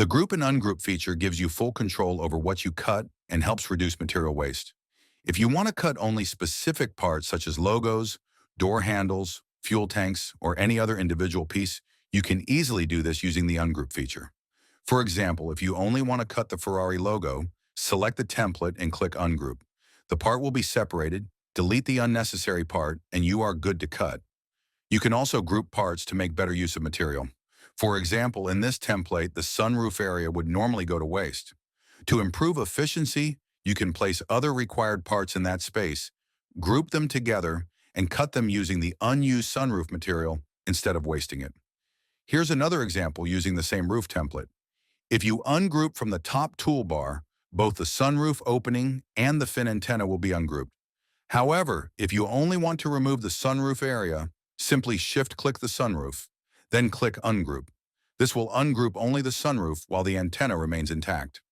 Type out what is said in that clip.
The group and ungroup feature gives you full control over what you cut and helps reduce material waste. If you want to cut only specific parts such as logos, door handles, fuel tanks, or any other individual piece, you can easily do this using the ungroup feature. For example, if you only want to cut the Ferrari logo, select the template and click ungroup. The part will be separated, delete the unnecessary part, and you are good to cut. You can also group parts to make better use of material. For example, in this template, the sunroof area would normally go to waste. To improve efficiency, you can place other required parts in that space, group them together, and cut them using the unused sunroof material instead of wasting it. Here's another example using the same roof template. If you ungroup from the top toolbar, both the sunroof opening and the fin antenna will be ungrouped. However, if you only want to remove the sunroof area, simply shift-click the sunroof, then click Ungroup. This will ungroup only the sunroof while the antenna remains intact.